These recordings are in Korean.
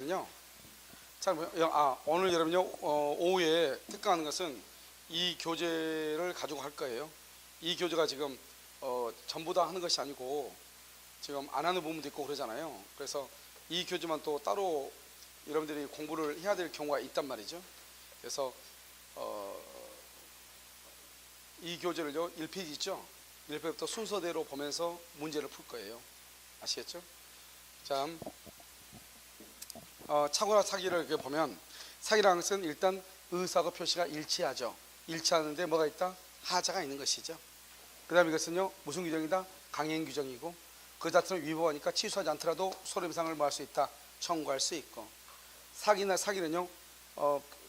요. 자, 오늘 여러분요 오후에 특강하는 것은 이 교재를 가지고 할 거예요. 이 교재가 지금 전부 다 하는 것이 아니고 지금 안 하는 부분도 있고 그러잖아요. 그래서 이 교재만 또 따로 여러분들이 공부를 해야 될 경우가 있단 말이죠. 그래서 이 교재를요 1페이지 있죠. 1페이지부터 순서대로 보면서 문제를 풀 거예요. 아시겠죠? 자, 착오나 사기를 이렇게 보면 사기라는 것은 일단 의사가 표시가 일치하죠. 일치하는데 뭐가 있다? 하자가 있는 것이죠. 그 다음에 이것은요 무슨 규정이다? 강행 규정이고 그 자체는 위법하니까 취소하지 않더라도 손해배상을 뭐 할 수 있다? 청구할 수 있고 사기는요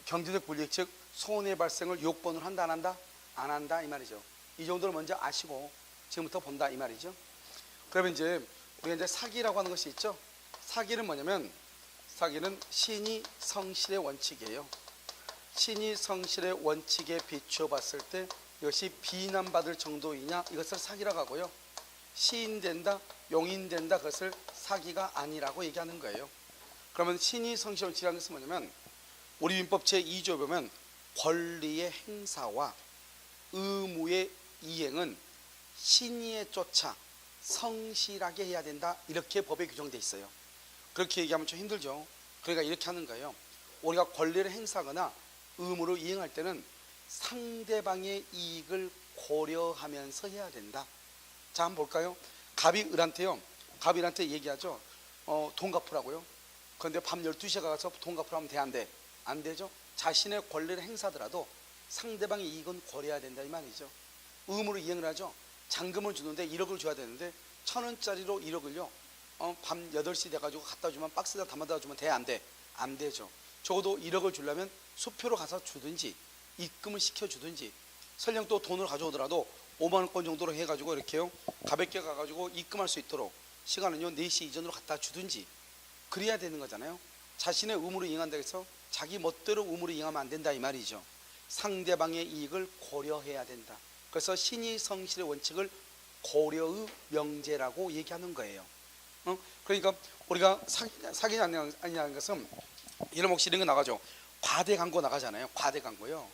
경제적 불이익 즉 손해 발생을 요건을 한다 안 한다? 안 한다 이 말이죠. 이 정도를 먼저 아시고 지금부터 본다 이 말이죠. 그러면 이제 우리가 이제 사기라고 하는 것이 있죠. 사기는 뭐냐면 사기는 신의 성실의 원칙이에요. 신의 성실의 원칙에 비추어 봤을 때 이것이 비난받을 정도이냐 이것을 사기라고 하고요. 시인된다 용인된다 그것을 사기가 아니라고 얘기하는 거예요. 그러면 신의 성실의 원칙이라는 것은 뭐냐면 우리 민법 제2조에 보면 권리의 행사와 의무의 이행은 신의에 쫓아 성실하게 해야 된다 이렇게 법에 규정되어 있어요. 그렇게 얘기하면 좀 힘들죠. 그러니까 이렇게 하는 거예요. 우리가 권리를 행사하거나 의무를 이행할 때는 상대방의 이익을 고려하면서 해야 된다. 자, 한번 볼까요? 갑이 을한테 얘기하죠. 돈 갚으라고요. 그런데 밤 12시에 가서 돈 갚으라면 돼, 안 돼? 안 되죠. 자신의 권리를 행사하더라도 상대방의 이익은 고려해야 된다 이 말이죠. 의무를 이행을 하죠. 잔금을 주는데 1억을 줘야 되는데 1,000원짜리로 1억을요 밤 8시 돼가지고 갖다 주면 박스에다 담아다 주면 돼, 안 돼? 안 되죠. 적어도 1억을 주려면 수표로 가서 주든지 입금을 시켜주든지 설령 또 돈을 가져오더라도 5만원권 정도로 해가지고 이렇게요 가볍게 가가지고 입금할 수 있도록 시간은요 4시 이전으로 갖다 주든지 그래야 되는 거잖아요. 자신의 의무를 이행한다고 해서 자기 멋대로 의무를 이행하면 안 된다 이 말이죠. 상대방의 이익을 고려해야 된다. 그래서 신의 성실의 원칙을 고려의 명제라고 얘기하는 거예요. 그러니까 우리가 사기냐 아니냐는 것은 이런 혹시 이런 거 나가죠. 과대 광고 나가잖아요. 과대 광고요.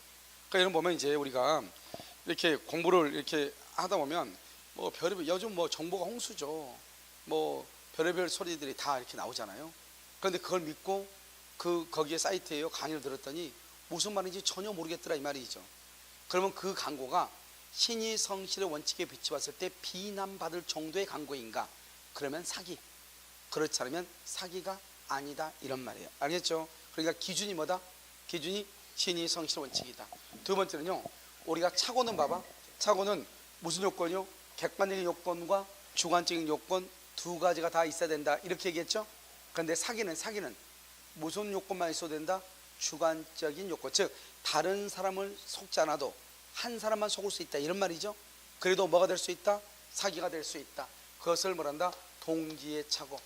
그러니까 이런 보면 이제 우리가 이렇게 공부를 이렇게 하다 보면 뭐 별의별 요즘 뭐 정보가 홍수죠. 뭐 별의별 소리들이 다 이렇게 나오잖아요. 그런데 그걸 믿고 거기에 사이트에요 강의를 들었더니 무슨 말인지 전혀 모르겠더라 이 말이죠. 그러면 그 광고가 신의 성실의 원칙에 비춰봤을 때 비난받을 정도의 광고인가? 그러면 사기. 그렇지 않으면 사기가 아니다 이런 말이에요. 알겠죠? 그러니까 기준이 뭐다? 기준이 신의 성실의 원칙이다. 두 번째는요 우리가 착오는 봐봐. 착오는 무슨 요건이요? 객관적인 요건과 주관적인 요건 두 가지가 다 있어야 된다 이렇게 얘기했죠? 그런데 사기는 무슨 요건만 있어도 된다? 주관적인 요건 즉 다른 사람을 속지 않아도 한 사람만 속을 수 있다 이런 말이죠. 그래도 뭐가 될 수 있다? 사기가 될 수 있다. 그것을 뭐란다? 동기의 착오.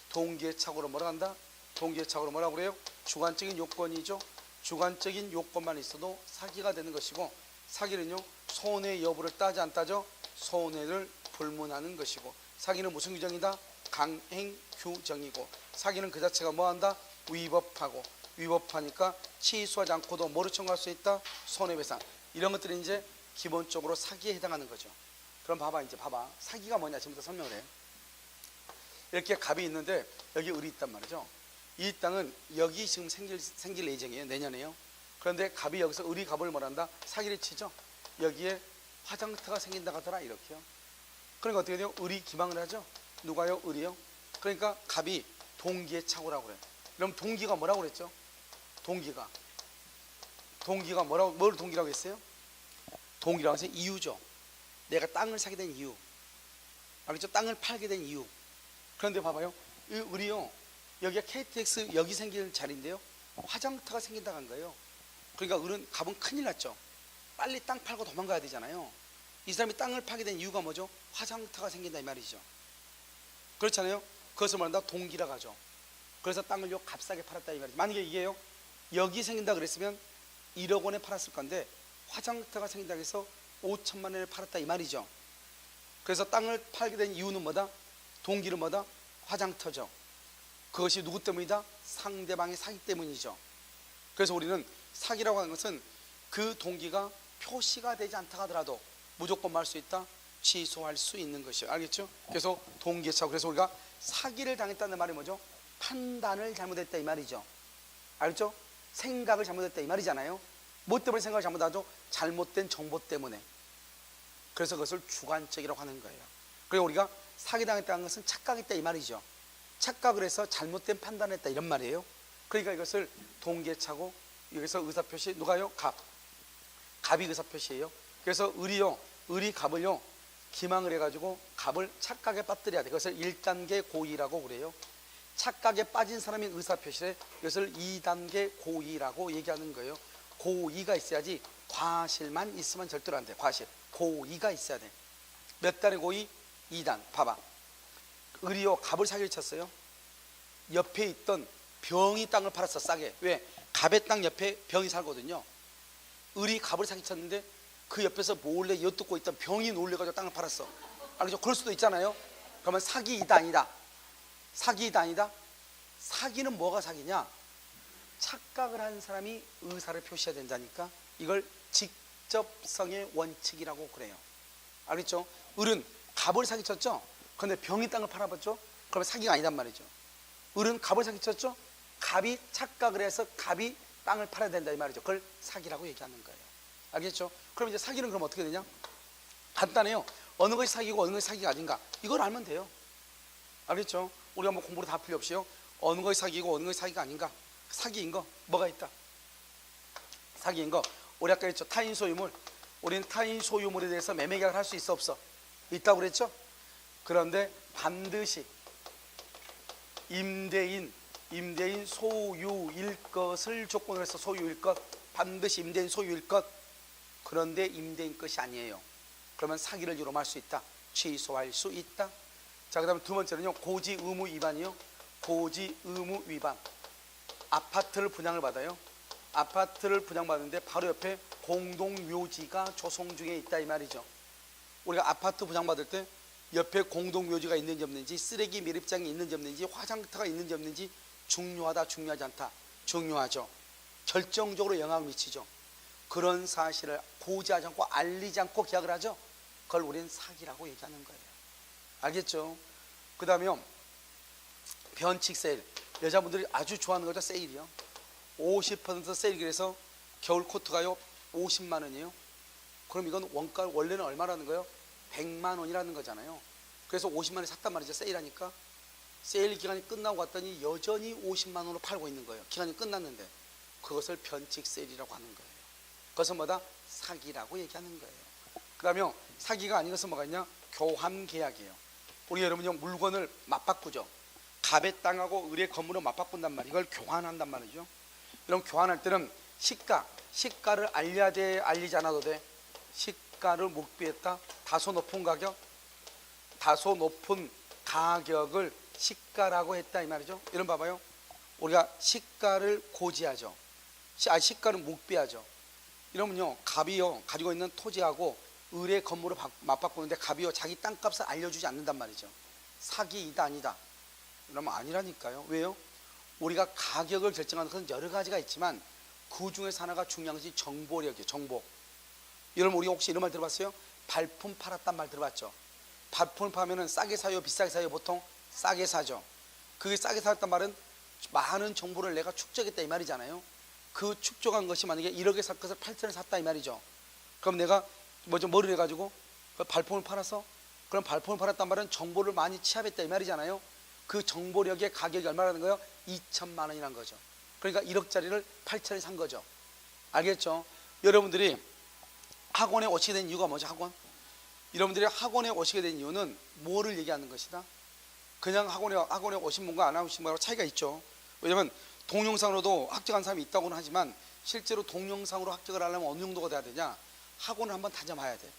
동기의 착오로 뭐라 한다? 동기의 착오로 뭐라고 그래요? 주관적인 요건이죠. 주관적인 요건만 있어도 사기가 되는 것이고 사기는요 손해 여부를 따지 안 따져 손해를 불문하는 것이고 사기는 무슨 규정이다? 강행 규정이고 사기는 그 자체가 뭐한다? 위법하고 위법하니까 취소하지 않고도 뭐를 청구할 수 있다? 손해배상. 이런 것들이 이제 기본적으로 사기에 해당하는 거죠. 그럼 이제 봐봐. 사기가 뭐냐 지금부터 설명을 해요. 이렇게 갑이 있는데 여기 을이 있단 말이죠. 이 땅은 여기 지금 생길 예정이에요. 내년에요. 그런데 갑이 여기서 을이 갑을 뭐란다? 사기를 치죠. 여기에 화장터가 생긴다 하더라 이렇게요. 그러니까 어떻게 돼요? 을이 기망을 하죠. 누가요? 을이요. 그러니까 갑이 동기의 착오라고 그래요. 그럼 동기가 뭐라고 그랬죠? 동기가 뭐라고 뭘 동기라고 했어요? 동기라고 해서 이유죠. 내가 땅을 사게 된 이유. 알겠죠? 땅을 팔게 된 이유. 그런데 봐봐요. 이 을이요. 여기가 KTX 여기 생길 자리인데요. 화장터가 생긴다고 한 거예요. 그러니까 갑은 큰일 났죠. 빨리 땅 팔고 도망가야 되잖아요. 이 사람이 땅을 파게 된 이유가 뭐죠? 화장터가 생긴다 이 말이죠. 그렇잖아요. 그것을 말한다 동기라고 하죠. 그래서 땅을 값싸게 팔았다 이 말이죠. 만약에 이게요 여기 생긴다 그랬으면 1억 원에 팔았을 건데 화장터가 생긴다고 해서 5천만 원에 팔았다 이 말이죠. 그래서 땅을 팔게 된 이유는 뭐다? 동기는 뭐다? 화장터죠. 그것이 누구 때문이다? 상대방의 사기 때문이죠. 그래서 우리는 사기라고 하는 것은 그 동기가 표시가 되지 않다 하더라도 무조건 말 수 있다, 취소할 수 있는 것이에요. 알겠죠? 그래서 동기차고, 그래서 우리가 사기를 당했다는 말이 뭐죠? 판단을 잘못했다 이 말이죠. 알겠죠? 생각을 잘못했다 이 말이잖아요. 뭐 때문에 생각을 잘못하죠? 잘못된 정보 때문에. 그래서 그것을 주관적이라고 하는 거예요. 그리고 우리가 사기당했다는 것은 착각했다 이 말이죠. 착각을 해서 잘못된 판단을 했다 이런 말이에요. 그러니까 이것을 동계차고, 여기서 의사표시 누가요? 갑이 의사표시예요. 그래서 을이 갑을요 기망을 해가지고 갑을 착각에 빠뜨려야 돼. 그것을 1단계 고의라고 그래요. 착각에 빠진 사람이 의사표시래. 이것을 2단계 고의라고 얘기하는 거예요. 고의가 있어야지, 과실만 있으면 절대로 안 돼. 과실, 고의가 있어야 돼. 몇 단의 고의? 2단. 봐봐, 을이요 갑을 사기를 쳤어요. 옆에 있던 병이 땅을 팔았어, 싸게. 왜? 갑의 땅 옆에 병이 살거든요. 을이 갑을 사기 쳤는데 그 옆에서 몰래 엿듣고 있던 병이 놀래가지고 땅을 팔았어. 알겠죠? 그럴 수도 있잖아요. 그러면 사기이다 아니다? 사기이다 아니다? 사기는 뭐가 사기냐? 착각을 한 사람이 의사를 표시해야 된다니까. 이걸 직접성의 원칙이라고 그래요. 알겠죠? 을은 갑을 사기쳤죠? 그런데 병이 땅을 팔아봤죠? 그러면 사기가 아니단 말이죠. 을은 갑을 사기쳤죠? 갑이 착각을 해서 갑이 땅을 팔아야 된다 이 말이죠. 그걸 사기라고 얘기하는 거예요. 알겠죠? 그럼 이제 사기는 그럼 어떻게 되냐? 간단해요. 어느 것이 사기고 어느 것이 사기가 아닌가, 이걸 알면 돼요. 알겠죠? 우리가 뭐 공부를 다 필요 없이요, 어느 것이 사기고 어느 것이 사기가 아닌가, 사기인 거 뭐가 있다? 사기인 거, 우리 아까 했죠. 타인 소유물. 우리는 타인 소유물에 대해서 매매 계약을 할 수 있어 없어? 있다고 그랬죠? 그런데 반드시 임대인 소유일 것을 조건으로 해서, 소유일 것, 반드시 임대인 소유일 것. 그런데 임대인 것이 아니에요. 그러면 사기를 유람할 수 있다, 취소할 수 있다. 자, 그 다음에 두 번째는요, 고지 의무 위반이요. 고지 의무 위반. 아파트를 분양을 받아요. 아파트를 분양받는데 바로 옆에 공동묘지가 조성 중에 있다 이 말이죠. 우리가 아파트 분양받을 때 옆에 공동묘지가 있는지 없는지, 쓰레기 매립장이 있는지 없는지, 화장터가 있는지 없는지 중요하다, 중요하지 않다? 중요하죠. 결정적으로 영향을 미치죠. 그런 사실을 고지하지 않고 알리지 않고 계약을 하죠. 그걸 우리는 사기라고 얘기하는 거예요. 알겠죠? 그 다음에요, 변칙 세일. 여자분들이 아주 좋아하는 거죠. 세일이요. 50% 세일이 돼서 겨울 코트가요 50만 원이에요. 그럼 이건 원가 원래는 얼마라는 거예요? 100만 원이라는 거잖아요. 그래서 50만 원에 샀단 말이죠. 세일하니까. 세일 기간이 끝나고 갔더니 여전히 50만 원으로 팔고 있는 거예요. 기간이 끝났는데. 그것을 변칙 세일이라고 하는 거예요. 그것은 뭐다? 사기라고 얘기하는 거예요. 그 다음에 사기가 아닌 것은 뭐가 있냐? 교환 계약이에요. 우리 여러분이 물건을 맞바꾸죠. 갑의 땅하고 을의 건물을 맞바꾼단 말이에요. 이걸 교환한단 말이죠. 이런 교환할 때는 시가를 알려야 돼, 알리지 않아도 돼? 시가를 묵비했다. 다소 높은 가격을 시가라고 했다 이 말이죠. 이런 봐봐요. 우리가 시가를 고지하죠. 시가를 묵비하죠. 이러면요, 갑이요 가지고 있는 토지하고 을의 건물을 맞바꾸는데 갑이요 자기 땅값을 알려주지 않는단 말이죠. 사기이다 아니다? 이러면 아니라니까요. 왜요? 우리가 가격을 결정하는 것은 여러 가지가 있지만 그 중에서 하나가 중요한 것이 정보력이에요. 정보. 여러분, 우리가 혹시 이런 말 들어봤어요? 발품 팔았단 말 들어봤죠? 발품 팔면은 싸게 사요, 비싸게 사요? 보통 싸게 사죠. 그게 싸게 샀단 말은 많은 정보를 내가 축적했다 이 말이잖아요. 그 축적한 것이 만약에 1억에 살 것을 8천에 샀다 이 말이죠. 그럼 내가 뭐를 해가지고 그 발품을 팔아서, 그럼 발품을 팔았단 말은 정보를 많이 취합했다 이 말이잖아요. 그 정보력의 가격이 얼마라는 거예요? 2천만 원이라는 거죠. 그러니까 1억짜리를 8천에 산 거죠. 알겠죠? 여러분들이 학원에 오시게 된 이유가 뭐죠? 여러분들이 학원에 오시게 된 이유는 뭐를 얘기하는 것이다? 그냥 학원에 오신 분과 안 오신 분하고 차이가 있죠. 왜냐면 동영상으로도 합격한 사람이 있다고는 하지만 실제로 동영상으로 합격을 하려면 어느 정도가 돼야 되냐? 학원을 한번 다녀봐야 돼.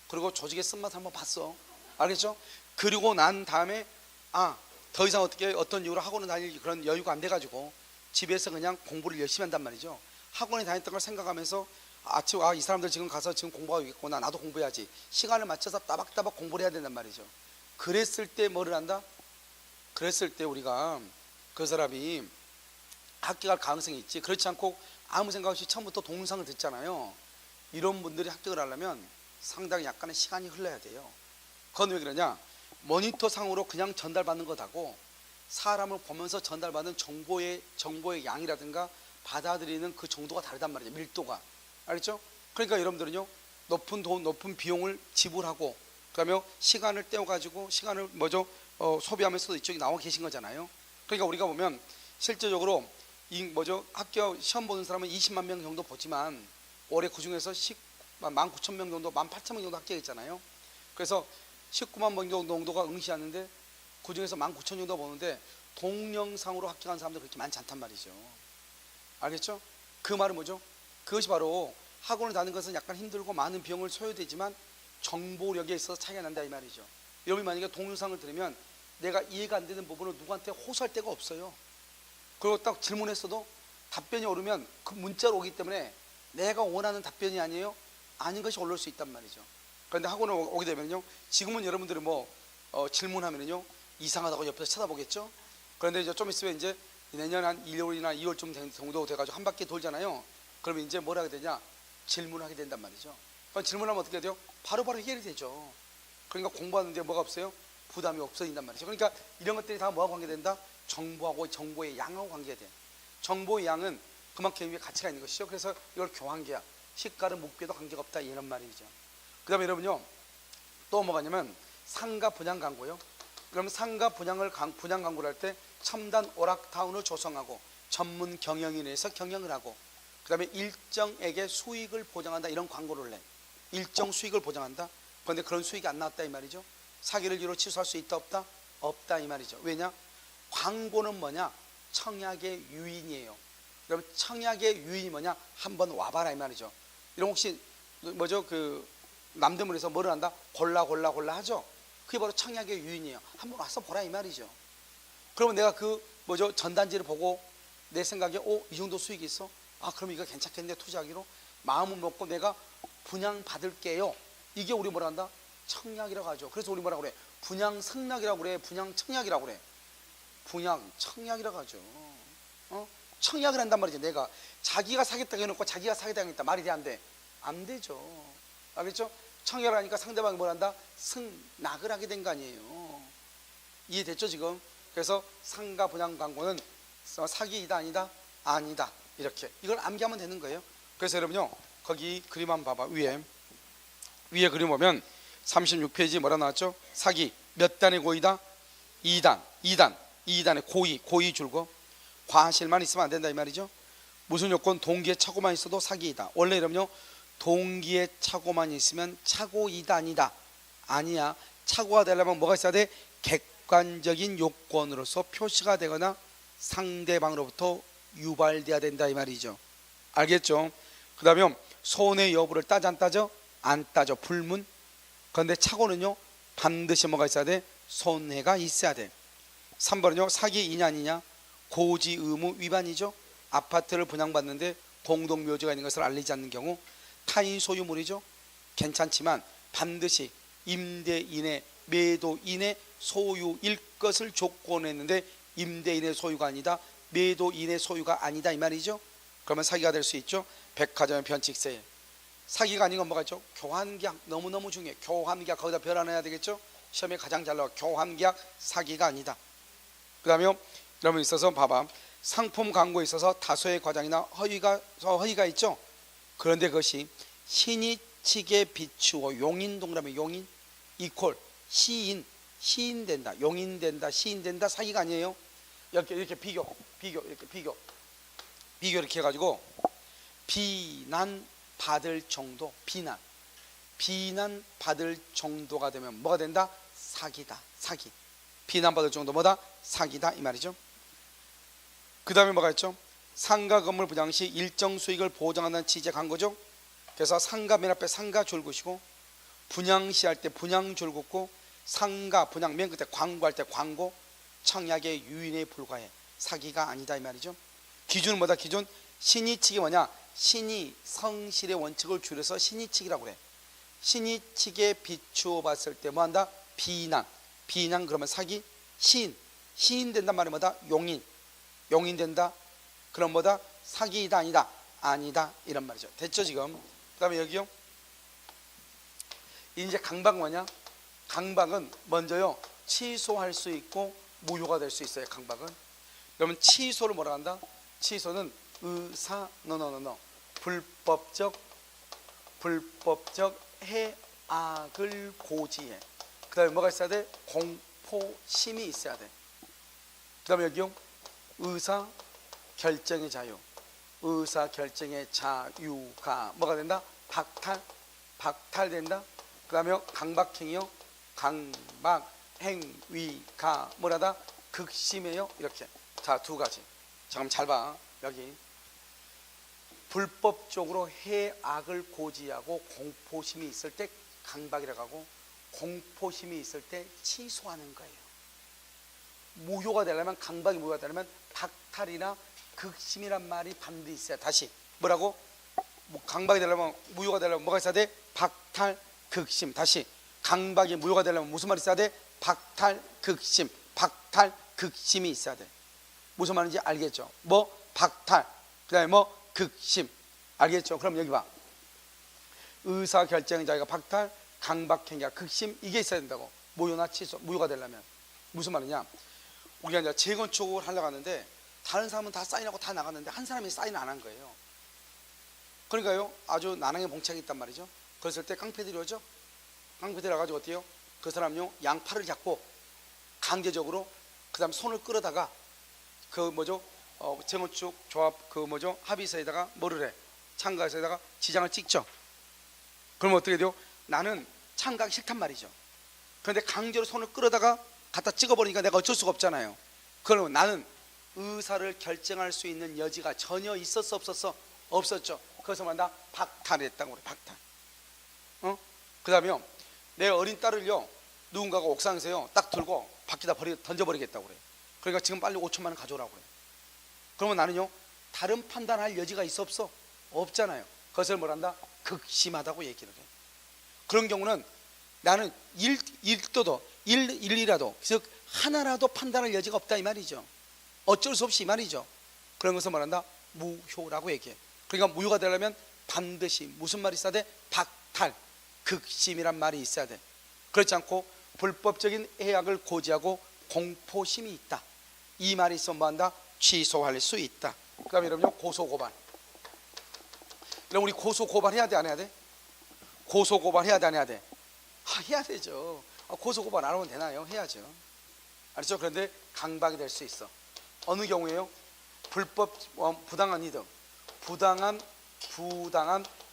그리고 조직의 쓴맛을 한번 봤어. 알겠죠? 그리고 난 다음에 더 이상 어떤 이유로 학원을 다닐 그런 여유가 안 돼가지고 집에서 그냥 공부를 열심히 한단 말이죠. 학원에 다녔던 걸 생각하면서 이 사람들 지금 가서 지금 공부하고 있구나, 나도 공부해야지. 시간을 맞춰서 따박따박 공부를 해야 된단 말이죠. 그랬을 때 뭐를 한다? 그랬을 때 우리가 그 사람이 합격할 가능성이 있지. 그렇지 않고 아무 생각 없이 처음부터 동영상을 듣잖아요. 이런 분들이 합격을 하려면 상당히 약간의 시간이 흘러야 돼요. 그건 왜 그러냐, 모니터 상으로 그냥 전달받는 것하고 사람을 보면서 전달받는 정보의 양이라든가 받아들이는 그 정도가 다르단 말이죠. 밀도가. 알겠죠? 그러니까 여러분들은요, 높은 비용을 지불하고 그다음에 시간을 떼어가지고 시간을 소비하면서도 이쪽에 나와 계신 거잖아요. 그러니까 우리가 보면 실제적으로 학교 시험 보는 사람은 20만 명 정도 보지만 올해 그 중에서 19,000명 정도, 18,000명 정도 합격했잖아요. 그래서 19만 명 정도가 응시하는데 그 중에서 19,000 정도 보는데 동영상으로 합격한 사람들 그렇게 많지 않단 말이죠. 알겠죠? 그 말은 뭐죠? 그것이 바로 학원을 다니는 것은 약간 힘들고 많은 비용을 소요되지만 정보력에 있어서 차이가 난다 이 말이죠. 여러분이 만약에 동영상을 들으면 내가 이해가 안 되는 부분을 누구한테 호소할 데가 없어요. 그리고 딱 질문했어도 답변이 오르면 그 문자로 오기 때문에 내가 원하는 답변이 아니에요, 아닌 것이 올라올 수 있단 말이죠. 그런데 학원을 오게 되면요, 지금은 여러분들이 질문하면요 이상하다고 옆에서 쳐다보겠죠. 그런데 이제 좀 있으면 이제 내년 한 1월이나 2월쯤 정도 돼가지고 한 바퀴 돌잖아요. 그러면 이제 뭘 하게 되냐, 질문하게 된단 말이죠. 그럼 질문하면 어떻게 돼요? 바로바로 해결이 되죠. 그러니까 공부하는데 뭐가 없어요? 부담이 없어진단 말이죠. 그러니까 이런 것들이 다 뭐하고 관계된다? 정보하고 정보의 양하고 관계가 돼. 정보의 양은 그만큼 위에 가치가 있는 것이죠. 그래서 이걸 교환계약, 시가는 묵비에도 관계가 없다 이런 말이죠. 그 다음에 여러분요, 또 뭐가 있냐면 상가 분양 광고요. 그럼 상가 분양 광고를 할 때 첨단 오락타운을 조성하고 전문 경영인에서 경영을 하고 그 다음에 일정액의 수익을 보장한다 이런 광고를 내. 일정 수익을 보장한다. 그런데 그런 수익이 안 나왔다 이 말이죠. 사기를 이유로 취소할 수 있다 없다? 없다 이 말이죠. 왜냐? 광고는 뭐냐? 청약의 유인이에요. 그럼 청약의 유인이 뭐냐? 한번 와봐라 이 말이죠. 이런 혹시 남대문에서 뭐를 한다? 골라 하죠. 그게 바로 청약의 유인이에요. 한번 와서 보라 이 말이죠. 그러면 내가 전단지를 보고 내 생각에 이 정도 수익이 있어? 그럼 이거 괜찮겠네 투자하기로 마음을 먹고 내가 분양 받을게요. 이게 우리 뭐라 한다? 청약이라고 하죠. 그래서 우리 뭐라 그래? 분양 승낙이라고 그래. 분양 청약이라고 그래. 분양 청약이라고 하죠. 청약을 한단 말이죠. 내가 자기가 사겠다고 해놓고 자기가 사겠다고 했다 말이 돼 안 돼? 안 되죠. 알겠죠? 청약을 하니까 상대방이 뭘 한다? 승낙을 하게 된 거 아니에요. 이해됐죠 지금? 그래서 상가 분양 광고는 사기이다 아니다? 아니다. 이렇게 이걸 암기하면 되는 거예요. 그래서 여러분요, 거기 그림 한번 봐봐. 위에 그림 보면 36페이지 뭐라 나왔죠? 사기 몇 단의 고의다? 2단의 고의 줄고 과실만 있으면 안 된다 이 말이죠. 무슨 요건? 동기에 착오만 있어도 사기이다. 원래 여러분요, 동기에 착오만 있으면 착오이다 아니다? 아니야. 착오가 되려면 뭐가 있어야 돼? 객관적인 요건으로서 표시가 되거나 상대방으로부터 유발돼야 된다 이 말이죠. 알겠죠? 그 다음에 손해 여부를 따져 안 따져? 안 따져. 불문. 그런데 착오는요, 반드시 뭐가 있어야 돼? 손해가 있어야 돼. 3번은요, 사기이냐 아니냐? 고지 의무 위반이죠. 아파트를 분양받는데 공동묘지가 있는 것을 알리지 않는 경우 타인 소유물이죠. 괜찮지만 반드시 임대인의 매도인의 소유일 것을 조건했는데 임대인의 소유가 아니다, 매도인의 소유가 아니다 이 말이죠. 그러면 사기가 될 수 있죠. 백화점의 변칙세. 사기가 아닌 건 뭐가 있죠? 교환계약. 너무너무 중요해. 교환계약. 거기다 별 하나 해야 되겠죠. 시험에 가장 잘 나와. 교환계약. 사기가 아니다. 그 다음에 여러분 있어서 봐봐. 상품 광고에 있어서 다소의 과장이나 허위가 있죠. 그런데 그것이 신의 측에 비추어 용인 동그라미 용인 이퀄 시인 된다, 용인 된다, 시인 된다, 사기가 아니에요. 이렇게 비교 이렇게 해가지고 비난 받을 정도, 비난 받을 정도가 되면 뭐가 된다? 사기다. 사기. 비난 받을 정도 뭐다? 사기다 이 말이죠. 그 다음에 뭐가 있죠? 상가 건물 분양 시 일정 수익을 보장하는 취지의 광고죠. 그래서 상가 맨 앞에 상가 줄 긋이고 분양 시 할 때 분양 줄 긋고 상가 분양 맨 끝에 광고할 때 광고. 청약의 유인에 불과해. 사기가 아니다 이 말이죠. 기준은 뭐다? 기준 신의칙이 뭐냐? 신의 성실의 원칙을 줄여서 신의칙이라고 그래. 신의칙에 비추어 봤을 때 뭐한다? 비난 그러면 사기. 시인 된단 말이 뭐다? 용인 된다. 그럼 뭐다? 사기이다 아니다? 아니다 이런 말이죠. 됐죠 지금? 그 다음에 여기요, 이제 강박 뭐냐? 강박은 먼저요 취소할 수 있고 무효가 될 수 있어요. 강박은. 그러면 취소를 뭐라 한다? 취소는 의사 불법적 해악을 고지해. 그 다음에 뭐가 있어야 돼? 공포심이 있어야 돼. 그 다음에 여기요, 의사 결정의 자유, 의사 결정의 자유가 뭐가 된다? 박탈된다. 그 다음에 강박행위요, 강박행위가 뭐라다? 극심해요. 이렇게. 자, 두 가지. 잠깐 잘 봐. 여기 불법적으로 해악을 고지하고 공포심이 있을 때 강박이라고 하고, 공포심이 있을 때 취소하는 거예요. 무효가 되려면, 강박이 무효가 되려면 박탈이나 극심이란 말이 반드시 있어야. 다시 뭐라고? 강박이 되려면, 무효가 되려면 뭐가 있어야 돼? 박탈, 극심. 다시 강박이 무효가 되려면 무슨 말이 있어야 돼? 박탈, 극심. 박탈, 극심이 있어야 돼. 무슨 말인지 알겠죠? 뭐 박탈, 그 다음에 뭐 극심. 알겠죠? 그럼 여기 봐. 의사결정의 자유가 박탈, 강박행위가 극심, 이게 있어야 된다고. 무효나 취소, 무효가 되려면. 무슨 말이냐? 우리가 이제 재건축을 하려고 하는데 다른 사람은 다 사인하고 다 나갔는데 한 사람이 사인 안 한 거예요. 그러니까요, 아주 난항의 봉착이 있단 말이죠. 그랬을 때 깡패들이 오죠. 깡패들이 와가지고 어때요? 그 사람요 양팔을 잡고 강제적으로 그 다음 손을 끌어다가 그 뭐죠? 재건축 조합 그 뭐죠? 합의서에다가 뭐를 해? 참가서에다가 지장을 찍죠. 그러면 어떻게 돼요? 나는 참가하기 싫단 말이죠. 그런데 강제로 손을 끌어다가 갖다 찍어버리니까 내가 어쩔 수가 없잖아요. 그러면 나는 의사를 결정할 수 있는 여지가 전혀 있었어 없었어? 없었죠. 그래서 만나 박탈했다고 그래. 박탈. 그 다음에요, 내 어린 딸을요 누군가가 옥상에서요 딱 들고 밖에다 던져버리겠다고 그래. 그러니까 지금 빨리 5천만 원 가져오라고 그래. 그러면 나는요 다른 판단할 여지가 있어 없어? 없잖아요. 그것을 뭐란다? 극심하다고 얘기를 해. 그런 경우는 나는 일이라도 즉 하나라도 판단할 여지가 없다 이 말이죠. 어쩔 수 없이 이 말이죠. 그런 것을 말한다? 무효라고 얘기해. 그러니까 무효가 되려면 반드시 무슨 말이 있어야 돼? 박탈, 극심이란 말이 있어야 돼. 그렇지 않고 불법적인 해악을 고지하고 공포심이 있다, 이 말이 있으면 뭐한다? 취소할 수 있다. 그 다음에 여러분요 고소고발. 여러분 우리 고소고발 해야 돼 안 해야 돼? 고소고발 해야 돼 안 해야 돼? 해야 되죠. 고소고발 안 하면 되나요? 해야죠. 알죠? 그런데 강박이 될 수 있어. 어느 경우에요? 불법 부당한 이득, 부당한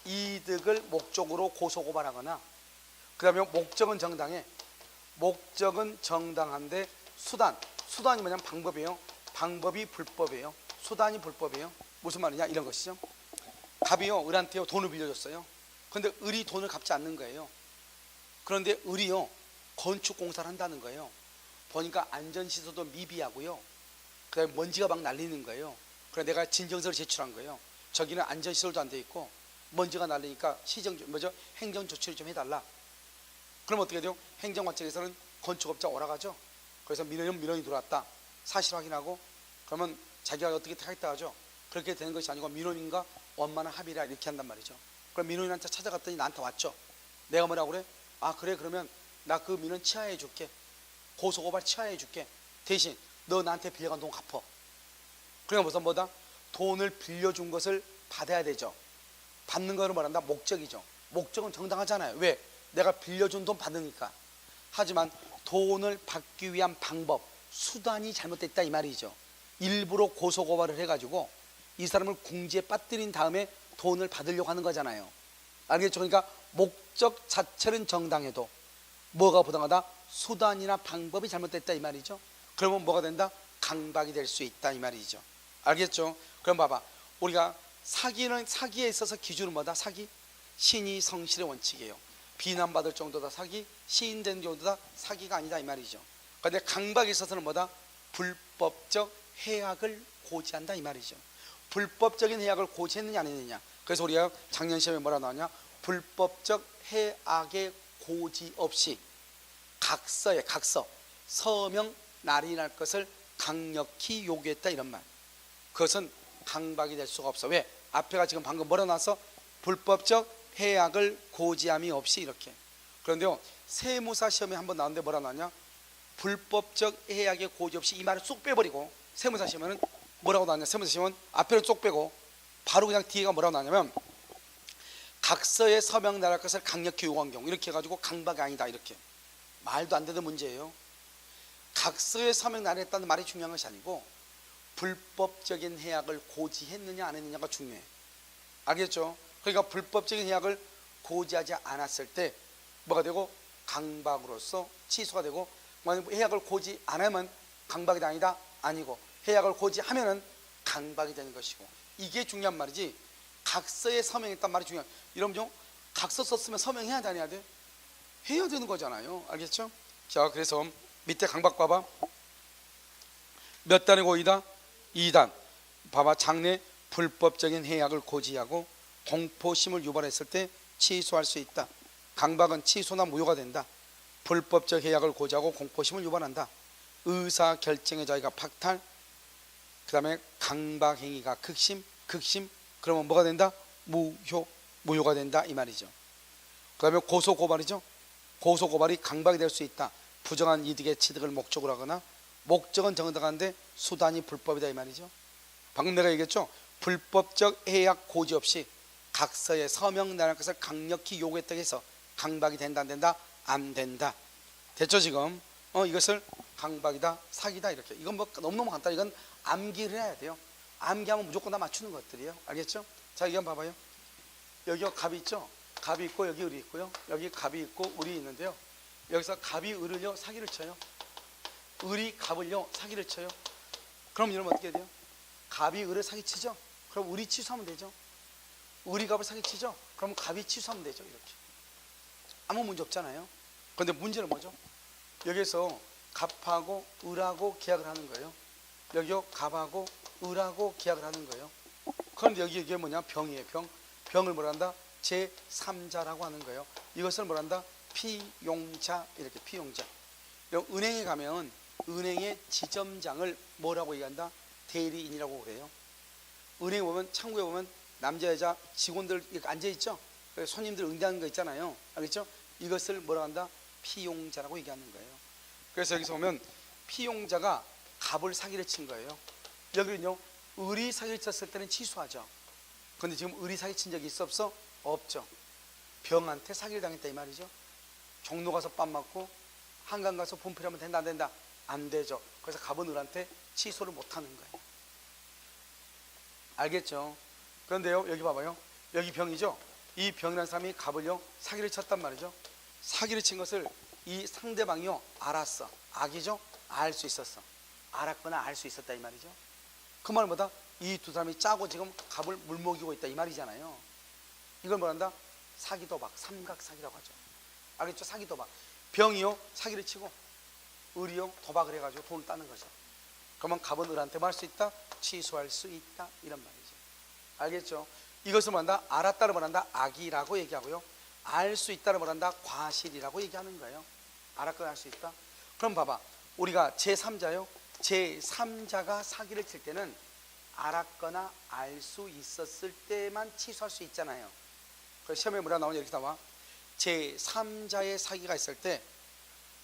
이득을 목적으로 고소고발하거나, 그 다음에 목적은 정당한데 수단이 뭐냐면 방법이에요. 방법이 불법이에요. 수단이 불법이에요. 무슨 말이냐 이런 것이죠. 갑이요 을한테요 돈을 빌려줬어요. 그런데 을이 돈을 갚지 않는 거예요. 그런데 을이요 건축공사를 한다는 거예요. 보니까 안전시설도 미비하고요, 그 다음에 먼지가 막 날리는 거예요. 그래서 내가 진정서를 제출한 거예요. 저기는 안전시설도 안 돼 있고 먼지가 날리니까 행정 조치를 좀 해달라. 그럼 어떻게 돼요? 행정관청에서는 건축업자 오라가죠. 그래서 민원이 들어왔다, 사실 확인하고 그러면 자기가 어떻게 하겠다 하죠. 그렇게 되는 것이 아니고 민원인과 원만한 합의라 이렇게 한단 말이죠. 그럼 민원인한테 찾아갔더니 나한테 왔죠. 내가 뭐라고 그래? 그래, 그러면 나 그 민원 취하해 줄게. 고소고발 취하해 줄게. 대신 너 나한테 빌려간 돈 갚어. 그러니까 무슨 뭐다? 돈을 빌려준 것을 받아야 되죠. 받는 거는 뭐란다? 목적이죠. 목적은 정당하잖아요. 왜? 내가 빌려준 돈 받으니까. 하지만 돈을 받기 위한 방법, 수단이 잘못됐다 이 말이죠. 일부러 고소고발을 해가지고 이 사람을 궁지에 빠뜨린 다음에 돈을 받으려고 하는 거잖아요. 알겠죠? 그러니까 목적 자체는 정당해도 뭐가 부당하다? 수단이나 방법이 잘못됐다 이 말이죠. 그러면 뭐가 된다? 강박이 될 수 있다 이 말이죠. 알겠죠? 그럼 봐봐, 우리가 사기에 있어서 기준은 뭐다? 사기? 신이 성실의 원칙이에요. 비난받을 정도다 사기, 시인된 정도다 사기가 아니다 이 말이죠. 그런데 강박에 있어서는 뭐다? 불법적 해악을 고지한다 이 말이죠. 불법적인 해악을 고지했느냐 안 했느냐. 그래서 우리가 작년 시험에 뭐라 나왔냐? 불법적 해악의 고지 없이 각서 서명 날인할 것을 강력히 요구했다 이런 말. 그것은 강박이 될 수가 없어. 왜? 앞에가 지금 방금 뭐라 나왔어? 불법적 해약을 고지함이 없이 이렇게. 그런데요, 세무사 시험에 한번 나왔는데 뭐라 나왔냐? 불법적 해약의 고지 없이 이 말을 쏙 빼버리고, 세무사 시험에는 뭐라고 나왔냐? 세무사 시험은 앞에를 쏙 빼고 바로 그냥 뒤에가 뭐라고 나왔냐면 각서에 서명 나갈 것을 강력히 요구한 경우, 이렇게 해가지고 강박이 아니다, 이렇게. 말도 안 되는 문제예요. 각서에 서명 나랬다는 말이 중요한 것이 아니고 불법적인 해약을 고지했느냐 안 했느냐가 중요해. 알겠죠? 그러니까 불법적인 해약을 고지하지 않았을 때 뭐가 되고? 강박으로서 취소가 되고, 만약 해약을 고지 안 하면 강박이 아니다? 아니고, 해약을 고지하면은 강박이 되는 것이고, 이게 중요한 말이지. 각서에 서명했단 말이 중요한. 여러분, 각서 썼으면 서명해야 돼, 안 해야 돼? 해야 되는 거잖아요. 알겠죠? 자, 그래서 밑에 강박 봐봐. 몇 단의 고의다? 2단. 봐봐. 장래 불법적인 해약을 고지하고 공포심을 유발했을 때 취소할 수 있다. 강박은 취소나 무효가 된다. 불법적 해약을 고지하고 공포심을 유발한다. 의사 결정의 자유가 박탈. 그 다음에 강박 행위가 극심. 그러면 뭐가 된다? 무효가 된다, 이 말이죠. 그 다음에 고소고발이죠. 고소고발이 강박이 될 수 있다. 부정한 이득의 취득을 목적으로 하거나, 목적은 정당한데 수단이 불법이다, 이 말이죠. 방금 내가 얘기했죠. 불법적 해약 고지 없이 각서에 서명 나갈 것을 강력히 요구했다고 해서 강박이 된다, 안 된다? 안 된다. 됐죠 지금? 이것을 강박이다, 사기다, 이렇게. 이건 뭐 너무너무 간단해. 이건 암기를 해야 돼요. 암기하면 무조건 다 맞추는 것들이에요. 알겠죠? 자, 이거 한번 봐봐요. 여기 갑이 있죠? 갑이 있고 여기 을이 있고요. 여기 갑이 있고 을이 있는데요. 여기서 갑이 을을요 사기를 쳐요. 을이 갑을요 사기를 쳐요. 그럼 여러분 어떻게 해야 돼요? 갑이 을을 사기치죠? 그럼 을이 취소하면 되죠. 을이 갑을 사기치죠? 그럼 갑이 취소하면 되죠. 이렇게 아무 문제 없잖아요. 그런데 문제는 뭐죠? 여기서 갑하고 을하고 계약을 하는 거예요. 여기요 갑하고 을하고 계약을 하는 거예요. 그런데 여기 이게 뭐냐? 병이에요. 병을 뭐란다? 제3자라고 하는 거예요. 이것을 뭐란다? 피용자, 이렇게 피용자. 은행에 가면 은행의 지점장을 뭐라고 얘기한다? 대리인이라고 그래요. 은행에 보면, 창구에 보면 남자 여자 직원들 이렇게 앉아있죠? 손님들 응대하는 거 있잖아요. 알겠죠? 이것을 뭐라고 한다? 피용자라고 얘기하는 거예요. 그래서 여기서 보면 피용자가 갑을 사기를 친 거예요. 여기는요 을이 사기를 쳤을 때는 취소하죠. 그런데 지금 을이 사기 친 적이 있어 없어? 없죠. 병한테 사기를 당했다, 이 말이죠. 종로 가서 밥 먹고 한강 가서 분필하면 된다, 안 된다? 안 되죠. 그래서 갑은 을한테 취소를 못 하는 거예요. 알겠죠? 그런데요 여기 봐봐요. 여기 병이죠. 이 병이라는 사람이 갑을요 사기를 쳤단 말이죠. 사기를 친 것을 이 상대방이요 알았어. 악이죠? 알 수 있었어. 알았거나 알 수 있었다, 이 말이죠. 그 말은 뭐다? 이 두 사람이 짜고 지금 갑을 물먹이고 있다, 이 말이잖아요. 이걸 뭐란다? 사기도박, 삼각사기라고 하죠. 알겠죠? 사기도박. 병이요 사기를 치고 을이요 도박을 해가지고 돈을 따는 거죠. 그러면 갑은 을한테 뭐 할 수 있다? 취소할 수 있다, 이런 말이죠. 알겠죠? 이것을 뭐란다? 알았다를 뭐란다? 악이라고 얘기하고요, 알 수 있다를 뭐란다? 과실이라고 얘기하는 거예요. 알았거나 알 수 있다. 그럼 봐봐, 우리가 제3자요 제3자가 사기를 칠 때는 알았거나 알 수 있었을 때만 취소할 수 있잖아요. 그래서 시험에 뭐라 나오냐, 이렇게 나와. 제3자의 사기가 있을 때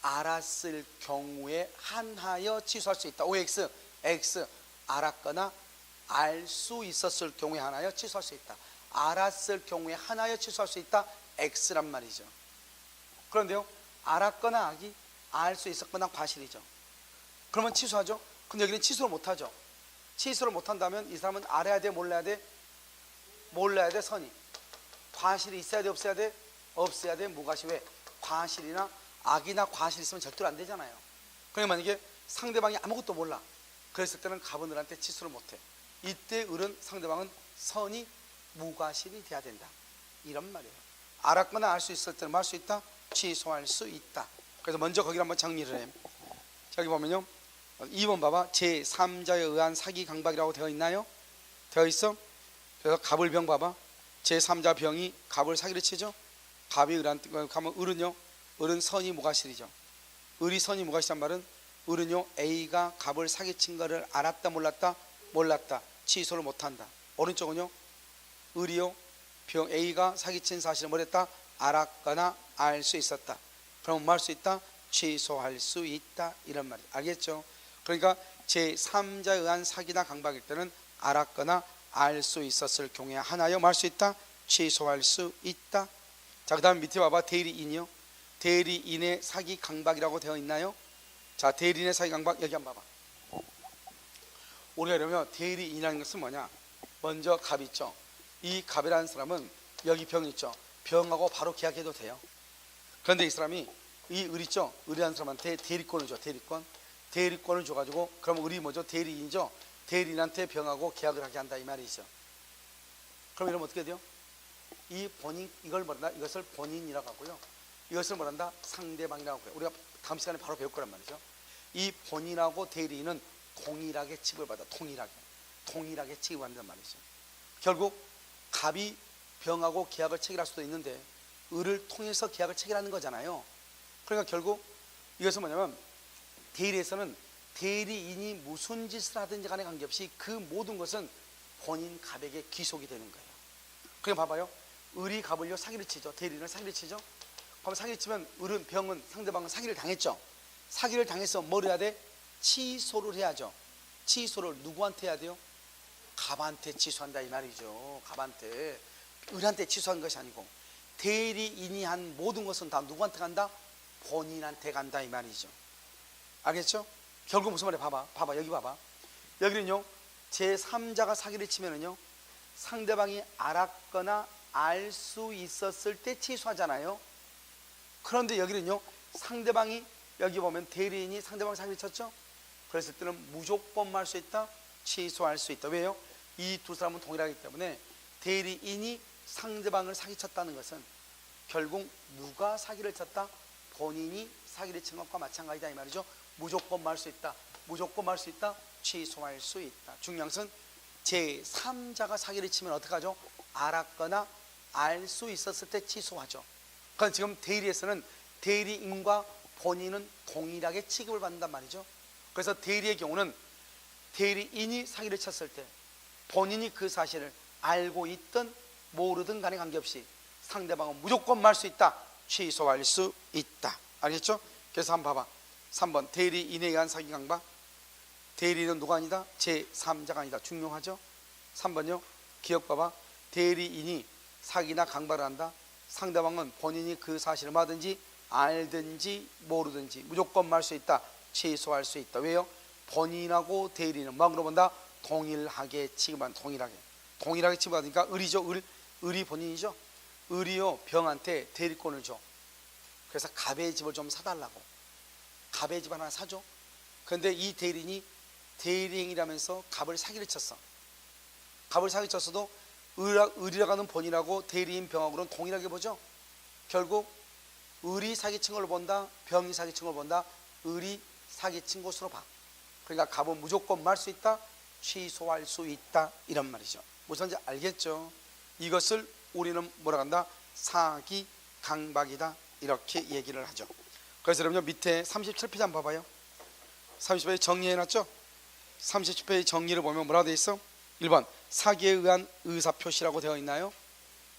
알았을 경우에 한하여 취소할 수 있다. OX, X, 알았거나 알 수 있었을 경우에 하나여 취소할 수 있다. 알았을 경우에 하나여 취소할 수 있다. X란 말이죠. 그런데요 알았거나 악이 알 수 있었거나 과실이죠. 그러면 취소하죠. 근데 여기는 취소를 못하죠. 취소를 못한다면 이 사람은 알아야 돼, 몰라야 돼? 몰라야 돼, 선이. 과실이 있어야 돼, 없어야 돼? 없어야 돼, 무과실. 왜? 과실이나 악이나 과실이 있으면 절대로 안 되잖아요. 그러니까 만약에 상대방이 아무것도 몰라, 그랬을 때는 갑은 을한테 취소를 못해. 이때 을은, 상대방은 선이 무과실이 돼야 된다, 이런 말이에요. 알았거나 알 수 있을 때는 뭐 할 수 있다? 취소할 수 있다. 그래서 먼저 거기를 한번 정리를 해. 저기 보면요 2번 봐봐. 제3자에 의한 사기 강박이라고 되어 있나요? 되어 있어? 그래서 갑을 병 봐봐. 제3자 병이 갑을 사기를 치죠. 갑이 을한테 가면 을은요, 을은 선이 무과실이죠. 을이 선이 무과실한 말은 을은요 A가 갑을 사기친 거를 알았다, 몰랐다? 몰랐다. 취소를 못한다. 오른쪽은요, 의리요, 병 A가 사기친 사실을 뭐랬다? 알았거나 알 수 있었다. 그럼 뭐 할 수 있다? 취소할 수 있다. 이런 말이 알겠죠? 그러니까 제3자에 의한 사기나 강박일 때는 알았거나 알 수 있었을 경우에 하나요, 뭐 할 수 있다? 취소할 수 있다. 자, 그 다음 밑에 봐봐. 대리인이요. 대리인의 사기 강박이라고 되어 있나요? 자, 대리인의 사기 강박 여기 한번 봐봐. 우리가 그러면 대리인이라는 것은 뭐냐? 먼저 갑 있죠. 이 갑이라는 사람은 여기 병 있죠. 병하고 바로 계약해도 돼요. 그런데 이 사람이 이 을 있죠. 을이라는 사람한테 대리권을 줘. 대리권을 줘가지고, 그럼 을이 뭐죠? 대리인이죠. 대리인한테 병하고 계약을 하게 한다 이 말이죠. 그럼 이러면 어떻게 돼요? 이 본인, 이걸 뭐란다? 이것을 본인이라고 하고요, 이것을 뭐란다? 상대방이라고 해요. 우리가 다음 시간에 바로 배울 거란 말이죠. 이 본인하고 대리인은 동일하게 취급을 받아. 동일하게 취급한단 말이죠. 결국 갑이 병하고 계약을 체결할 수도 있는데 을을 통해서 계약을 체결하는 거잖아요. 그러니까 결국 이것은 뭐냐면, 대리에서는 대리인이 무슨 짓을 하든지 간에 관계없이 그 모든 것은 본인 갑에게 귀속이 되는 거예요. 그러니까 봐봐요. 을이 갑을요 사기를 치죠. 대리인을 사기를 치죠. 그럼 사기를 치면 을은, 병은, 상대방은 사기를 당했죠. 사기를 당해서 뭘 해야 돼? 취소를 해야죠. 취소를 누구한테 해야 돼요? 갑한테 취소한다 이 말이죠. 갑한테. 을한테 취소한 것이 아니고 대리인이 한 모든 것은 다 누구한테 간다? 본인한테 간다 이 말이죠. 알겠죠? 결국 무슨 말이야? 봐봐 여기 봐봐. 여기는요, 제3자가 사기를 치면은요, 상대방이 알았거나 알 수 있었을 때 취소하잖아요. 그런데 여기는요, 상대방이, 여기 보면 대리인이 상대방 사기를 쳤죠. 그랬을 때는 무조건 말 수 있다, 취소할 수 있다. 왜요? 이 두 사람은 동일하기 때문에 대리인이 상대방을 사기쳤다는 것은 결국 누가 사기를 쳤다? 본인이 사기를 친 것과 마찬가지다 이 말이죠. 무조건 말 수 있다, 취소할 수 있다. 중요한 것은 제3자가 사기를 치면 어떡하죠? 알았거나 알 수 있었을 때 취소하죠. 그러니까 지금 대리에서는 대리인과 본인은 동일하게 취급을 받는단 말이죠. 그래서 대리의 경우는 대리인이 사기를 쳤을 때 본인이 그 사실을 알고 있든 모르든 간에 관계없이 상대방은 무조건 말 수 있다, 취소할 수 있다. 알겠죠? 그래서 한번 봐봐. 3번 대리인에 의한 사기 강박. 대리인은 누가 아니다? 제3자가 아니다. 중요하죠? 3번요. 기억 봐봐. 대리인이 사기나 강박을 한다. 상대방은 본인이 그 사실을 뭐든지 알든지 모르든지 무조건 말 수 있다, 취소할 수 있다. 왜요? 본인하고 대리인은 뭐로 본다? 동일하게 취급한, 동일하게 취급하니까 을이죠. 을이 본인이죠. 을이요, 병한테 대리권을 줘. 그래서 갑의 집을 좀 사달라고. 갑의 집 하나 사줘. 그런데 이 대리인이 대리행위라면서 갑을 사기를 쳤어. 갑을 사기 쳤어도 을이라고 하는 본인하고 대리인 병하고는 동일하게 보죠. 결국 을이 사기친 걸 본다, 병이 사기친 걸 본다, 을이 사기친 것으로 봐. 그러니까 갑은 무조건 말 수 있다, 취소할 수 있다, 이런 말이죠. 무슨지 알겠죠? 이것을 우리는 뭐라 한다? 사기 강박이다, 이렇게 얘기를 하죠. 그래서 여러분 밑에 37페이지 한번 봐봐요. 30페이지 정리해놨죠? 37페이지 정리를 보면 뭐라고 되어 있어? 1번 사기에 의한 의사표시라고 되어 있나요?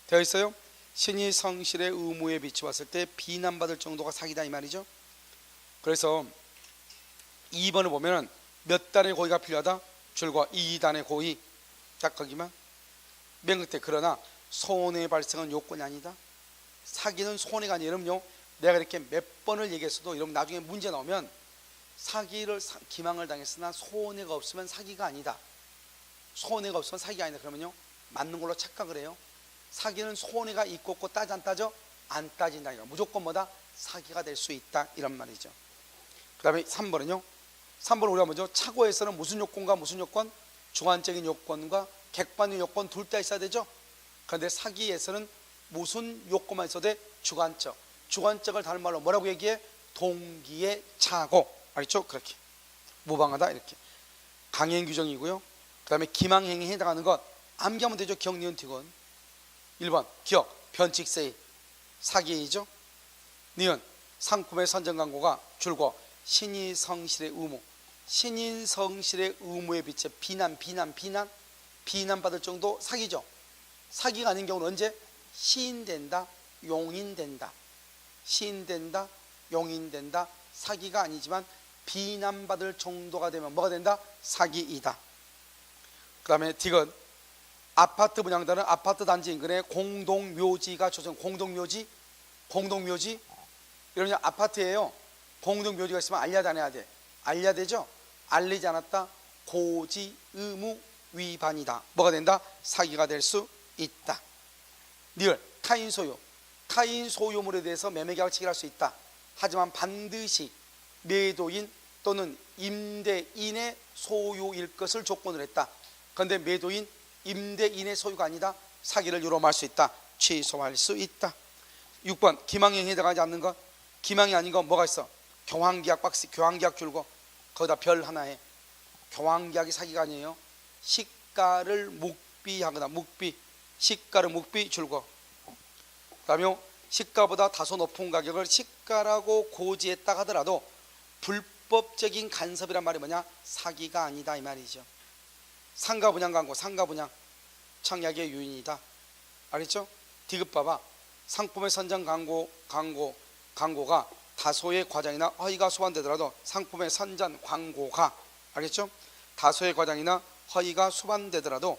되어 있어요? 신이 성실의 의무에 비추었을 때 비난받을 정도가 사기다 이 말이죠. 그래서 2번을 보면 몇 단의 고의가 필요하다? 줄과 2단의 고의. 딱 거기만 맨 끝에 그러나 손해 발생은 요건이 아니다. 사기는 손해가 아니에요. 여러분요, 내가 이렇게 몇 번을 얘기했어도 여러분 나중에 문제 나오면 사기를 기망을 당했으나 손해가 없으면 사기가 아니다. 손해가 없으면 사기가 아니다. 그러면요, 맞는 걸로 착각을 해요. 사기는 손해가 있고 없고 따지 안 따져? 안 따진다. 무조건 뭐다? 사기가 될 수 있다, 이런 말이죠. 그 다음에 3번은요, 3번 우리가 먼저 착오에서는 무슨 요건과 무슨 요건? 주관적인 요건과 객관적인 요건 둘 다 있어야 되죠. 그런데 사기에서는 무슨 요건만 있어도 돼? 주관적. 주관적을 다른 말로 뭐라고 얘기해? 동기의 착오. 알겠죠? 그렇게 무방하다, 이렇게 강행 규정이고요. 그 다음에 기망행위에 해당하는 것 암기하면 되죠. 기억, 니은, 티건. 1번 기억, 변칙세의 사기이죠. 니은 상품의 선정광고가 줄고 신이 성실의 의무. 신인 성실의 의무에 비춰 비난. 비난받을 정도 사기죠. 사기가 아닌 경우는 언제? 시인된다, 용인된다. 시인된다, 용인된다. 사기가 아니지만 비난받을 정도가 되면 뭐가 된다? 사기이다. 그 다음에 디귿, 아파트 분양자는 아파트 단지 인근에 공동묘지가 조성. 공동묘지? 공동묘지? 이러면 아파트예요. 공동묘지가 있으면 알려야 돼, 안 해야 돼? 알려야 되죠? 알리지 않았다, 고지 의무 위반이다. 뭐가 된다? 사기가 될 수 있다. 리을, 타인 소유. 타인 소유물에 대해서 매매계약을 체결할 수 있다. 하지만 반드시 매도인 또는 임대인의 소유일 것을 조건으로 했다. 그런데 매도인, 임대인의 소유가 아니다. 사기를 유로할 수 있다. 취소할 수 있다. 6번, 기망행위에 해당하지 않는 것. 기망이 아닌 건 뭐가 있어? 교환계약 박스, 교환계약 줄거 거기다 별 하나에. 교환계약이 사기가 아니에요. 시가를 묵비하거나, 묵비, 시가를 묵비 줄거. 그 다음에 시가보다 다소 높은 가격을 시가라고 고지했다 하더라도 불법적인 간섭이란 말이 뭐냐? 사기가 아니다 이 말이죠. 상가 분양 광고, 상가 분양 청약의 유인이다. 알겠죠? 디귿 봐봐. 상품의 선정 광고가 다소의 과장이나 허위가 수반되더라도 상품의 선전 광고가, 알겠죠? 다소의 과장이나 허위가 수반되더라도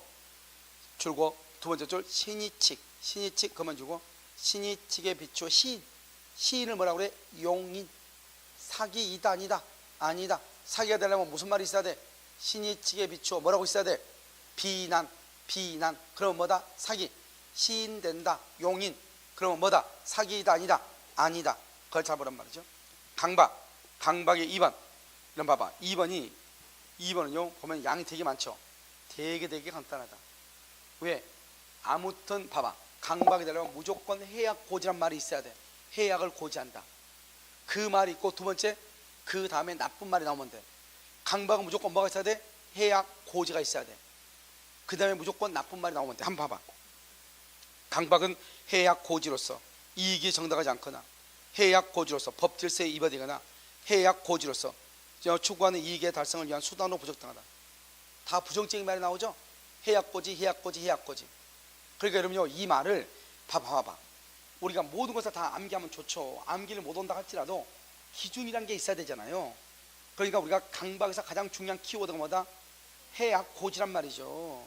줄고 두 번째 줄 신의칙, 신의칙 그만 주고 신의칙에 비추어 시인을 뭐라고 그래? 용인. 사기이다 아니다? 아니다. 사기가 되려면 무슨 말이 있어야 돼? 신의칙에 비추어 뭐라고 있어야 돼? 비난. 그러면 뭐다? 사기. 시인된다, 용인. 그러면 뭐다? 사기이다 아니다? 아니다. 그걸 잘 보란 말이죠. 강박의 2번. 이런 봐봐. 2번은요 보면 양이 되게 많죠. 되게 간단하다. 왜? 아무튼 봐봐. 강박이 되려면 무조건 해약 고지란 말이 있어야 돼. 해약을 고지한다. 그 말이 있고 두 번째 그 다음에 나쁜 말이 나오면 돼. 강박은 무조건 뭐가 있어야 돼? 해약 고지가 있어야 돼. 그 다음에 무조건 나쁜 말이 나오면 돼. 한번 봐봐. 강박은 해약 고지로서 이익이 정당하지 않거나, 해약 고지로서 법질서에 위반되거나, 해약 고지로서 추구하는 이익의 달성을 위한 수단으로 부적당하다. 다 부정적인 말이 나오죠. 해약 고지. 그러니까 여러분요 이 말을 봐봐. 우리가 모든 것을 다 암기하면 좋죠. 암기를 못 온다 할지라도 기준이란 게 있어야 되잖아요. 그러니까 우리가 강박에서 가장 중요한 키워드가 뭐다? 해약 고지란 말이죠.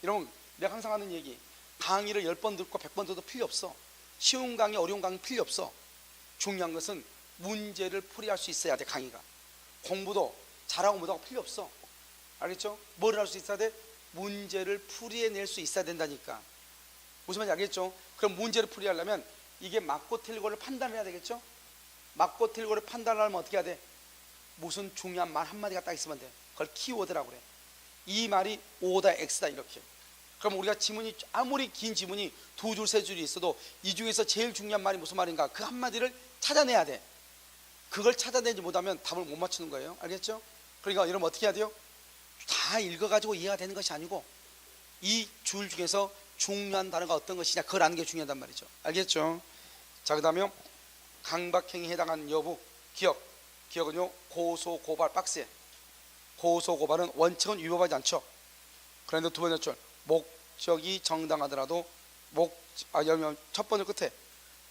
여러분 내가 항상 하는 얘기, 강의를 10번 듣고 100번 들어도 필요 없어. 쉬운 강의, 어려운 강의 필요 없어. 중요한 것은 문제를 풀이할 수 있어야 돼. 강의가 공부도 잘하고 못하고 필요 없어. 알겠죠? 뭘 할 수 있어야 돼? 문제를 풀이해낼 수 있어야 된다니까. 무슨 말인지 알겠죠? 그럼 문제를 풀이하려면 이게 맞고 틀리고를 판단해야 되겠죠? 맞고 틀리고를 판단하려면 어떻게 해야 돼? 무슨 중요한 말 한마디가 딱 있으면 돼. 그걸 키워드라고 그래. 이 말이 O다 X다 이렇게. 그럼 우리가 지문이 아무리 긴 지문이 두 줄 세 줄이 있어도 이 중에서 제일 중요한 말이 무슨 말인가, 그 한마디를 찾아내야 돼. 그걸 찾아내지 못하면 답을 못 맞추는 거예요. 알겠죠? 그러니까 여러분 어떻게 해야 돼요? 다 읽어가지고 이해가 되는 것이 아니고 이 줄 중에서 중요한 단어가 어떤 것이냐 그걸 아는 게 중요하단 말이죠. 알겠죠? 자, 그 다음에 강박행위에 해당하는 여부, 기억은요 고소고발 박스에. 고소고발은 원칙은 위법하지 않죠. 그런데 두 번째 줄 목적이 정당하더라도 첫 번째 끝에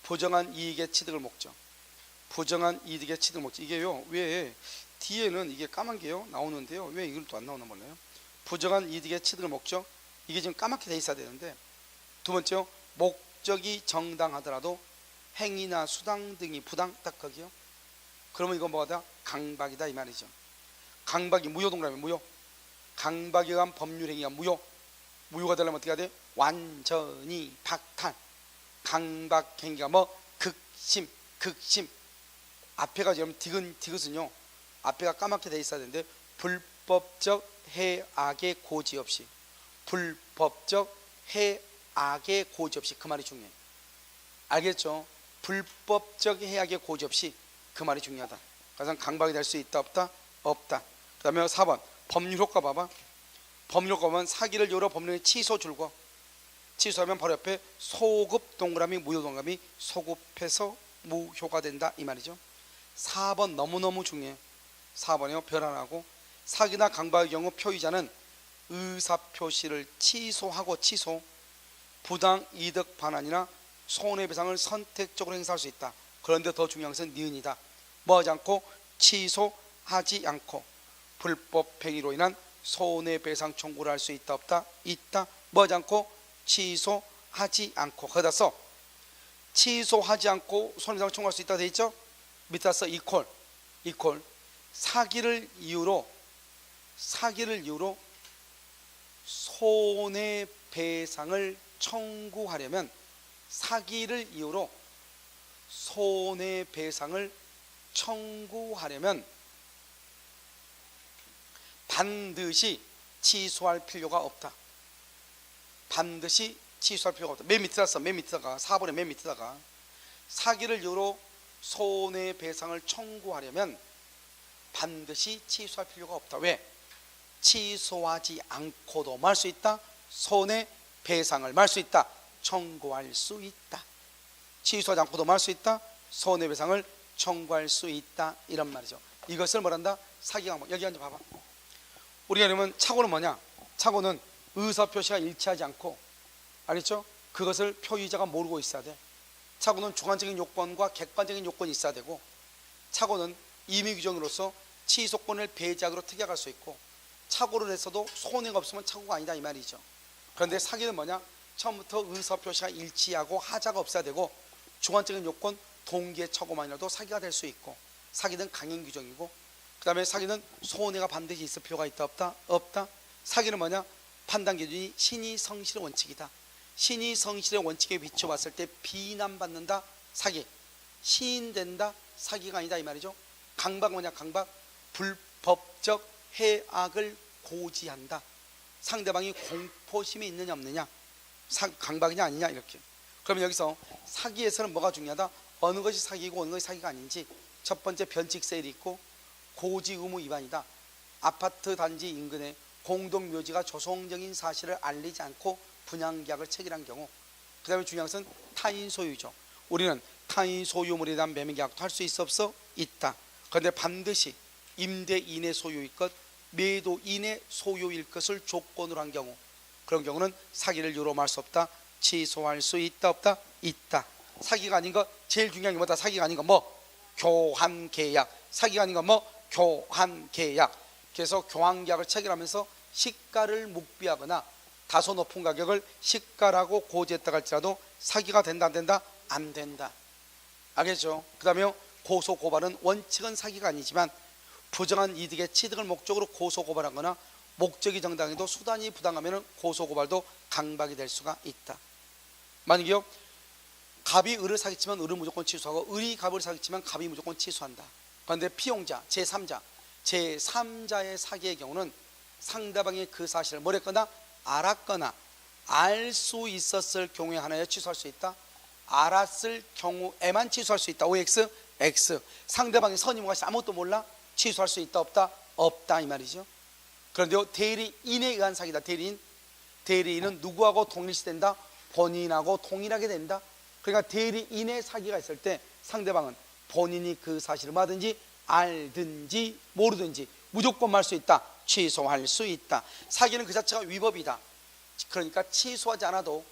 부정한 이익의 취득을 목적. 부정한 이익의 취득 목적. 이게요 왜 뒤에는 이게 까만 게요 나오는데요 왜 이걸 또 안 나오나 몰라요. 부정한 이익의 취득을 목적, 이게 지금 까맣게 돼 있어야 되는데. 두 번째요 목적이 정당하더라도 행위나 수당 등이 부당, 딱 거기요. 그러면 이건 뭐다? 강박이다 이 말이죠. 강박이 무효동그라미 무효. 강박에 의한 법률행위가 무효가 되려면 어떻게 해야 돼? 완전히 박탈. 강박행위가 뭐 극심. 앞에가 지금 디귿은요 앞에가 까맣게 돼 있어야 되는데 불법적 해악의 고지 없이. 불법적 해악의 고지 없이. 그 말이 중요해. 알겠죠? 불법적 해악의 고지 없이. 그 말이 중요하다. 그래서 강박이 될 수 있다 없다? 없다. 그 다음에 4번 법률효과 봐봐. 법률효과 보면 사기를 요로 법률의 취소 줄고, 취소하면 바로 옆에 소급 동그라미 무효 동그라미, 소급해서 무효가 된다 이 말이죠. 4번 너무너무 중요해. 4번이요 별 하나고, 사기나 강박의 경우 표의자는 의사표시를 취소하고 부당 이득 반환이나 손해배상을 선택적으로 행사할 수 있다. 그런데 더 중요한 것은 니은이다. 뭐하지 않고 취소하지 않고 불법 행위로 인한 손해배상 청구를 할 수 있다 없다? 있다. 뭐하지 않고 취소하지 않고. 거기다 써 취소하지 않고 손해배상 청구할 수 있다 돼 있죠? 밑에 써 이퀄 사기를 이유로 손해배상을 청구하려면 사기를 이유로 손해배상을 청구하려면 반드시 취소할 필요가 없다. 반드시 취소할 필요가 없다. 맨 밑에다 써. 맨 밑에다가 4번의 맨 밑에다가 사기를 이유로 손해배상을 청구하려면 반드시 취소할 필요가 없다. 왜? 취소하지 않고도 말 수 있다. 손해배상을 말 수 있다. 청구할 수 있다. 취소하지 않고도 말 수 있다. 손해배상을 청구할 수 있다. 이런 말이죠. 이것을 뭐란다? 사기 항목. 여기 앉아 봐봐. 우리가 그러면 착오는 뭐냐? 착오는 의사표시가 일치하지 않고, 알겠죠? 그것을 표의자가 모르고 있어야 돼. 착오는 주관적인 요건과 객관적인 요건이 있어야 되고, 착오는 임의규정으로서 취소권을 배제하기로 특약할 수 있고, 착오를 했어도 손해가 없으면 착오가 아니다 이 말이죠. 그런데 사기는 뭐냐? 처음부터 의사표시가 일치하고 하자가 없어야 되고, 주관적인 요건 동기의 착오만이라도 사기가 될 수 있고, 사기는 강행규정이고, 그 다음에 사기는 손해가 반드시 있을 필요가 있다 없다? 없다. 사기는 뭐냐? 판단기준이 신의성실의 원칙이다. 신의성실의 원칙에 비춰봤을 때 비난받는다 사기, 시인된다 사기가 아니다 이 말이죠. 강박 뭐냐? 강박 불법적 해악을 고지한다. 상대방이 공포심이 있느냐 없느냐, 강박이냐 아니냐 이렇게. 그러면 여기서 사기에서는 뭐가 중요하다? 어느 것이 사기고 어느 것이 사기가 아닌지. 첫 번째 변칙세일이 있고 고지 의무 위반이다. 아파트 단지 인근에 공동묘지가 조성적인 사실을 알리지 않고 분양계약을 체결한 경우. 그 다음에 중요한 것은 타인 소유죠. 우리는 타인 소유물에 대한 매매계약도 할 수 있어 없어? 있다. 그런데 반드시 임대인의 소유일 것, 매도인의 소유일 것을 조건으로 한 경우, 그런 경우는 사기를 이유로 말 수 없다. 취소할 수 있다 없다? 있다. 사기가 아닌 거 제일 중요한 게 뭐다? 사기가 아닌 거 뭐? 교환계약. 사기가 아닌 거 뭐? 교환계약. 그래서 교환계약을 체결하면서 시가를 묵비하거나 다소 높은 가격을 시가라고 고지했다 할지라도 사기가 된다 안 된다? 안 된다. 알겠죠? 그 다음에 고소고발은 원칙은 사기가 아니지만 부정한 이득의 취득을 목적으로 고소고발하거나 목적이 정당해도 수단이 부당하면 고소고발도 강박이 될 수가 있다. 만약에요, 갑이 을을 사기치면 을을 무조건 취소하고 을이 갑을 사기치면 갑이 무조건 취소한다. 그런데 피용자, 제3자의 사기의 경우는 상대방이 그 사실을 뭐랬거나 알았거나 알 수 있었을 경우에 하나에 취소할 수 있다. 알았을 경우에만 취소할 수 있다. OX, X. 상대방이 선임과시 아무것도 몰라? 취소할 수 있다 없다? 없다 이 말이죠. 그런데 대리인에 의한 사기다. 대리인은 누구하고 동일시된다? 본인하고 동일하게 된다. 그러니까 대리인의 사기가 있을 때 상대방은 본인이 그 사실을 뭐든지 알든지 모르든지 무조건 말 수 있다. 취소할 수 있다. 사기는 그 자체가 위법이다. 그러니까 취소하지 않아도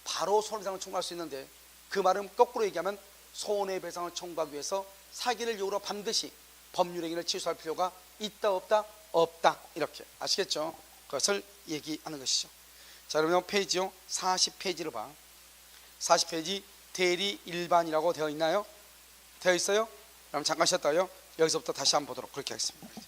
바로 손해배상을 청구할 수 있는데, 그 말은 거꾸로 얘기하면 손해배상을 청구하기 위해서 사기를 이유로 반드시 법률행위를 취소할 필요가 있다 없다? 없다. 이렇게 아시겠죠? 그것을 얘기하는 것이죠. 자, 그러면 페이지요 40페이지를 봐. 40페이지 대리 일반이라고 되어 있나요? 되어 있어요? 그럼 잠깐 쉬었다요. 여기서부터 다시 한번 보도록 그렇게 하겠습니다.